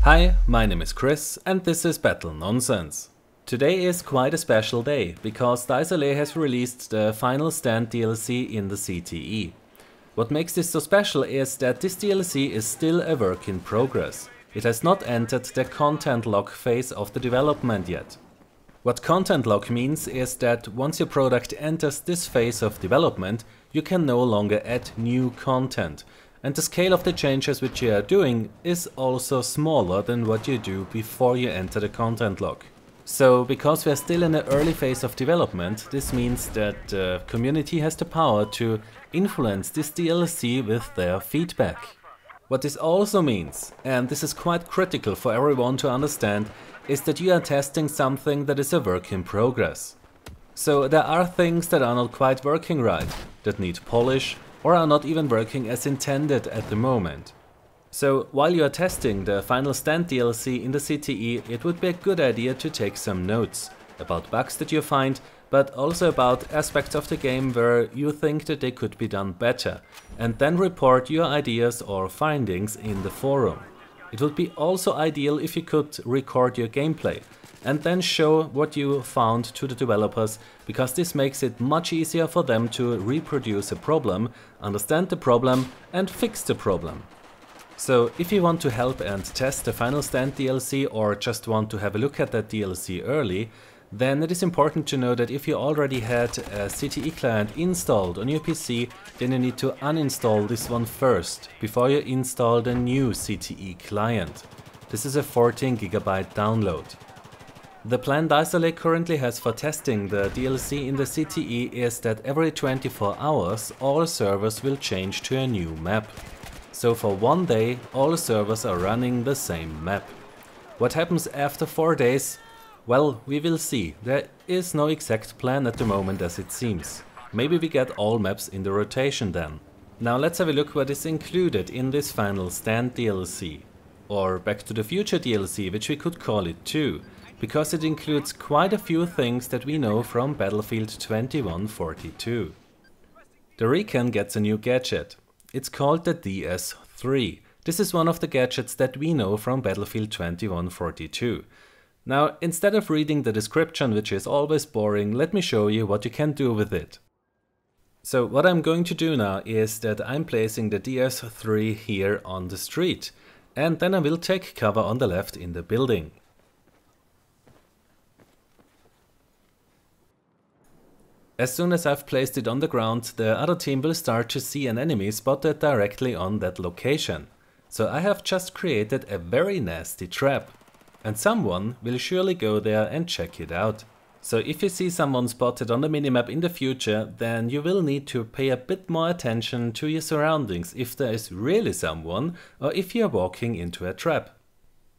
Hi, my name is Chris and this is Battle Nonsense. Today is quite a special day, because DICE has released the Final Stand DLC in the CTE. What makes this so special is that this DLC is still a work in progress. It has not entered the content lock phase of the development yet. What content lock means is that once your product enters this phase of development, you can no longer add new content. And the scale of the changes which you are doing is also smaller than what you do before you enter the content lock. So, because we are still in the early phase of development, this means that the community has the power to influence this DLC with their feedback. What this also means, and this is quite critical for everyone to understand, is that you are testing something that is a work in progress. So there are things that are not quite working right, that need polish, or are not even working as intended at the moment. So while you are testing the Final Stand DLC in the CTE, it would be a good idea to take some notes about bugs that you find, but also about aspects of the game where you think that they could be done better, and then report your ideas or findings in the forum. It would be also ideal if you could record your gameplay and then show what you found to the developers, because this makes it much easier for them to reproduce a problem, understand the problem and fix the problem. So if you want to help and test the Final Stand DLC or just want to have a look at that DLC early, then it is important to know that if you already had a CTE client installed on your PC, then you need to uninstall this one first, before you install the new CTE client. This is a 14 GB download. The plan DICE currently has for testing the DLC in the CTE is that every 24 hours all servers will change to a new map. So for one day all servers are running the same map. What happens after 4 days? Well, we will see. There is no exact plan at the moment as it seems. Maybe we get all maps in the rotation then. Now let's have a look what is included in this Final Stand DLC. Or Back to the Future DLC, which we could call it too, because it includes quite a few things that we know from Battlefield 2142. The Railgun gets a new gadget. It's called the DS3. This is one of the gadgets that we know from Battlefield 2142. Now, instead of reading the description, which is always boring, let me show you what you can do with it. So what I'm going to do now is that I'm placing the DS3 here on the street, and then I will take cover on the left in the building. As soon as I've placed it on the ground, the other team will start to see an enemy spotted directly on that location. So I have just created a very nasty trap. And someone will surely go there and check it out. So if you see someone spotted on the minimap in the future, then you will need to pay a bit more attention to your surroundings if there is really someone, or if you're walking into a trap.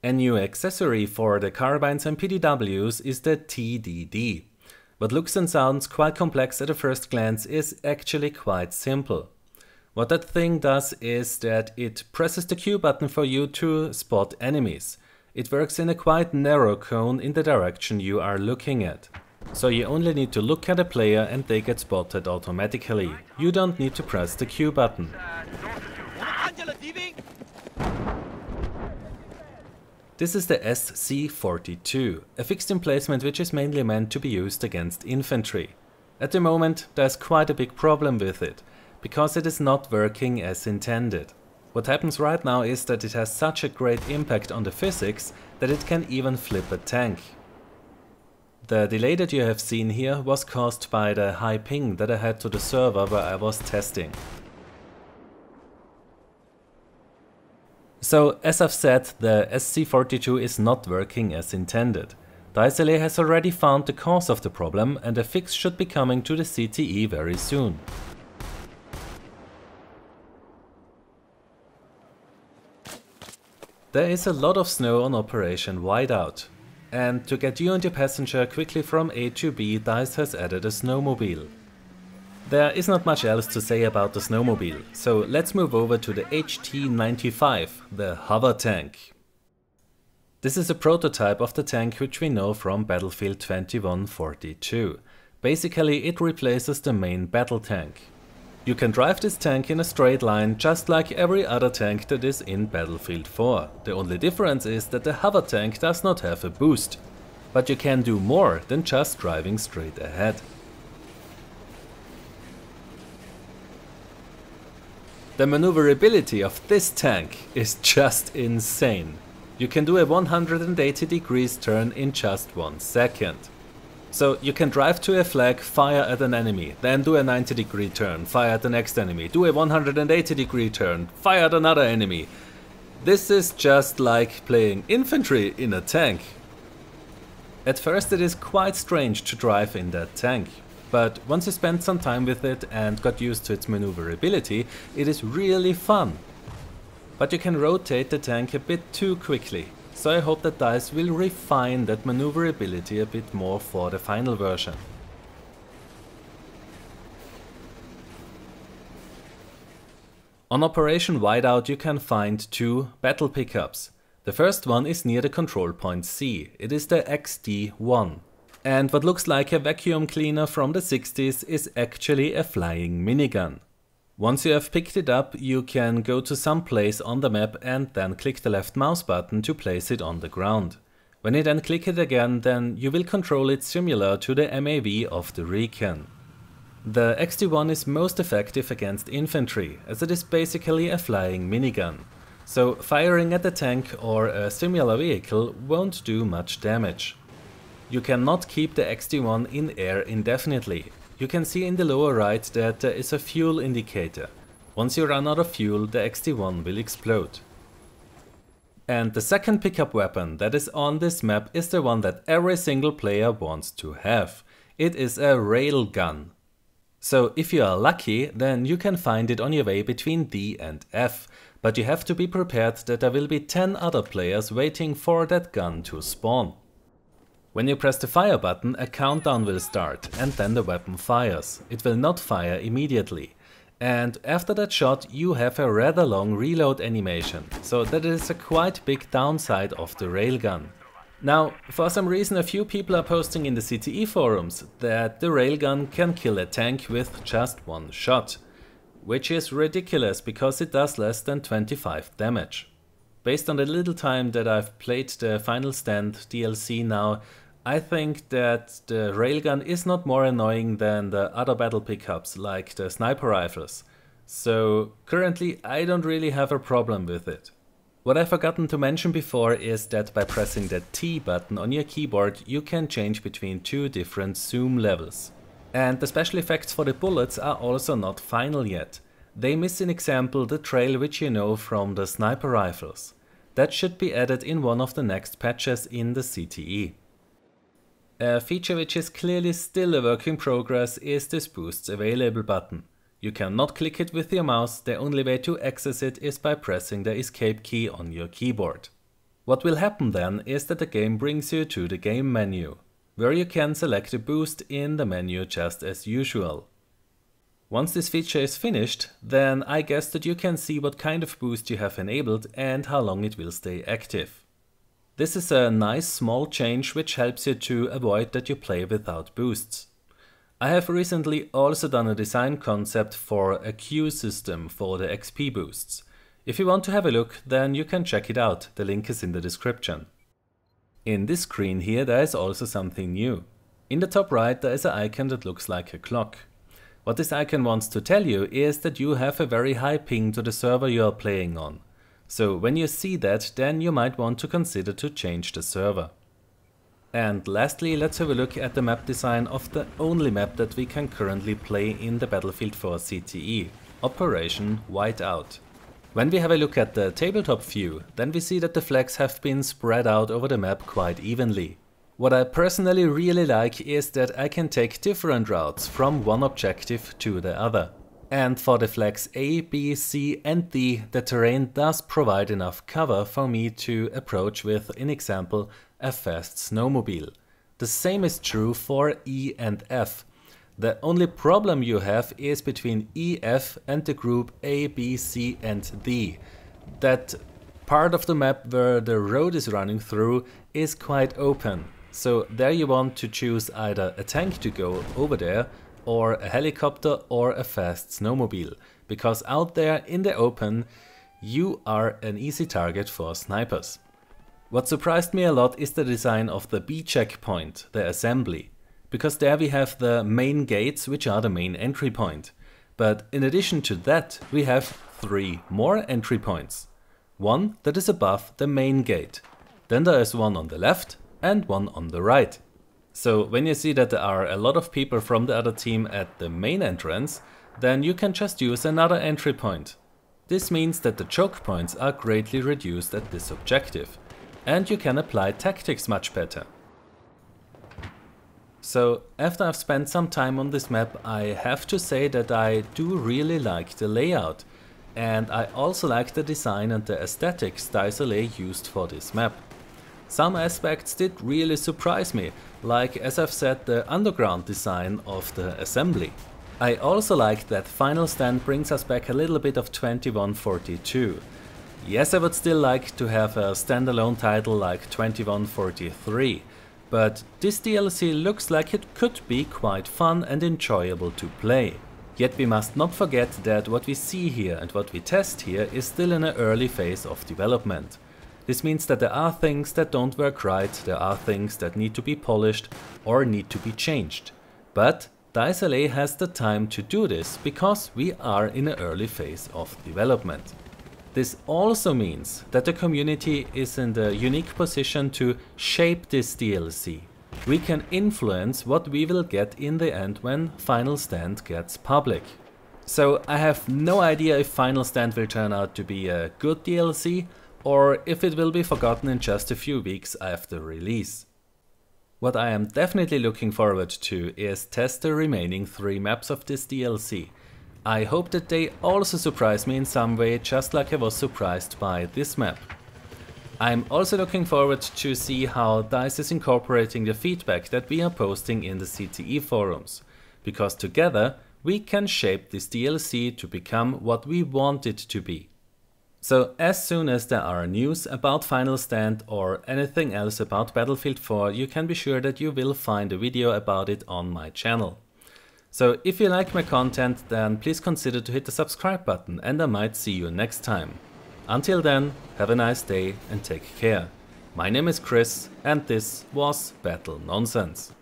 A new accessory for the carbines and PDWs is the TDD. What looks and sounds quite complex at a first glance is actually quite simple. What that thing does is that it presses the Q button for you to spot enemies. It works in a quite narrow cone in the direction you are looking at. So you only need to look at a player and they get spotted automatically. You don't need to press the Q button. This is the SC-42, a fixed emplacement which is mainly meant to be used against infantry. At the moment there's quite a big problem with it, because it is not working as intended. What happens right now is that it has such a great impact on the physics that it can even flip a tank. The delay that you have seen here was caused by the high ping that I had to the server where I was testing. So, as I've said, the SC-42 is not working as intended. DICE has already found the cause of the problem and a fix should be coming to the CTE very soon. There is a lot of snow on Operation Whiteout, and to get you and your passenger quickly from A to B, DICE has added a snowmobile. There is not much else to say about the snowmobile, so let's move over to the HT-95, the hover tank. This is a prototype of the tank which we know from Battlefield 2142. Basically it replaces the main battle tank. You can drive this tank in a straight line just like every other tank that is in Battlefield 4. The only difference is that the hover tank does not have a boost. But you can do more than just driving straight ahead. The maneuverability of this tank is just insane. You can do a 180 degrees turn in just 1 second. So you can drive to a flag, fire at an enemy, then do a 90 degree turn, fire at the next enemy, do a 180 degree turn, fire at another enemy. This is just like playing infantry in a tank. At first it is quite strange to drive in that tank, but once you spend some time with it and got used to its maneuverability, it is really fun. But you can rotate the tank a bit too quickly, so I hope that DICE will refine that maneuverability a bit more for the final version. On Operation Whiteout you can find 2 battle pickups. The first one is near the control point C, it is the XD-1. And what looks like a vacuum cleaner from the 60s is actually a flying minigun. Once you have picked it up, you can go to some place on the map and then click the left mouse button to place it on the ground. When you then click it again, then you will control it similar to the MAV of the Railgun. The XD-1 is most effective against infantry, as it is basically a flying minigun. So firing at a tank or a similar vehicle won't do much damage. You cannot keep the XD-1 in air indefinitely. You can see in the lower right that there is a fuel indicator. Once you run out of fuel, the XD-1 will explode. And the second pickup weapon that is on this map is the one that every single player wants to have. It is a Railgun. So if you are lucky, then you can find it on your way between D and F, but you have to be prepared that there will be 10 other players waiting for that gun to spawn. When you press the fire button, a countdown will start and then the weapon fires. It will not fire immediately. And after that shot you have a rather long reload animation, so that is a quite big downside of the Railgun. Now, for some reason a few people are posting in the CTE forums that the Railgun can kill a tank with just 1 shot. Which is ridiculous because it does less than 25 damage. Based on the little time that I've played the Final Stand DLC now, I think that the Railgun is not more annoying than the other battle pickups like the sniper rifles. So currently I don't really have a problem with it. What I've forgotten to mention before is that by pressing the T button on your keyboard you can change between 2 different zoom levels. And the special effects for the bullets are also not final yet. They miss in example the trail which you know from the sniper rifles. That should be added in one of the next patches in the CTE. A feature which is clearly still a work in progress is this boosts available button. You cannot click it with your mouse, the only way to access it is by pressing the escape key on your keyboard. What will happen then is that the game brings you to the game menu, where you can select a boost in the menu just as usual. Once this feature is finished, then I guess that you can see what kind of boost you have enabled and how long it will stay active. This is a nice small change which helps you to avoid that you play without boosts. I have recently also done a design concept for a queue system for the XP boosts. If you want to have a look, then you can check it out, the link is in the description. In this screen here there is also something new. In the top right there is an icon that looks like a clock. What this icon wants to tell you is that you have a very high ping to the server you are playing on. So when you see that, then you might want to consider to change the server. And lastly, let's have a look at the map design of the only map that we can currently play in the Battlefield 4 CTE, Operation Whiteout. When we have a look at the tabletop view, then we see that the flags have been spread out over the map quite evenly. What I personally really like is that I can take different routes from one objective to the other. And for the flags A, B, C and D, the terrain does provide enough cover for me to approach with, in example, a fast snowmobile. The same is true for E and F. The only problem you have is between E, F and the group A, B, C and D. That part of the map where the road is running through is quite open. So there you want to choose either a tank to go over there, or a helicopter or a fast snowmobile, because out there in the open you are an easy target for snipers. What surprised me a lot is the design of the B checkpoint, the assembly, because there we have the main gates, which are the main entry point. But in addition to that, we have 3 more entry points. One that is above the main gate. Then there is one on the left and one on the right. So when you see that there are a lot of people from the other team at the main entrance, then you can just use another entry point. This means that the choke points are greatly reduced at this objective, and you can apply tactics much better. So after I've spent some time on this map, I have to say that I do really like the layout, and I also like the design and the aesthetics DICE used for this map. Some aspects did really surprise me, like, as I've said, the underground design of the assembly. I also like that Final Stand brings us back a little bit of 2142. Yes, I would still like to have a standalone title like 2143, but this DLC looks like it could be quite fun and enjoyable to play. Yet we must not forget that what we see here and what we test here is still in an early phase of development. This means that there are things that don't work right, there are things that need to be polished or need to be changed. But DICE has the time to do this because we are in an early phase of development. This also means that the community is in the unique position to shape this DLC. We can influence what we will get in the end when Final Stand gets public. So I have no idea if Final Stand will turn out to be a good DLC, or if it will be forgotten in just a few weeks after release. What I am definitely looking forward to is test the remaining 3 maps of this DLC. I hope that they also surprise me in some way, just like I was surprised by this map. I'm also looking forward to see how DICE is incorporating the feedback that we are posting in the CTE forums, because together we can shape this DLC to become what we want it to be. So as soon as there are news about Final Stand or anything else about Battlefield 4, you can be sure that you will find a video about it on my channel. So if you like my content, then please consider to hit the subscribe button and I might see you next time. Until then, have a nice day and take care. My name is Chris and this was Battle Nonsense.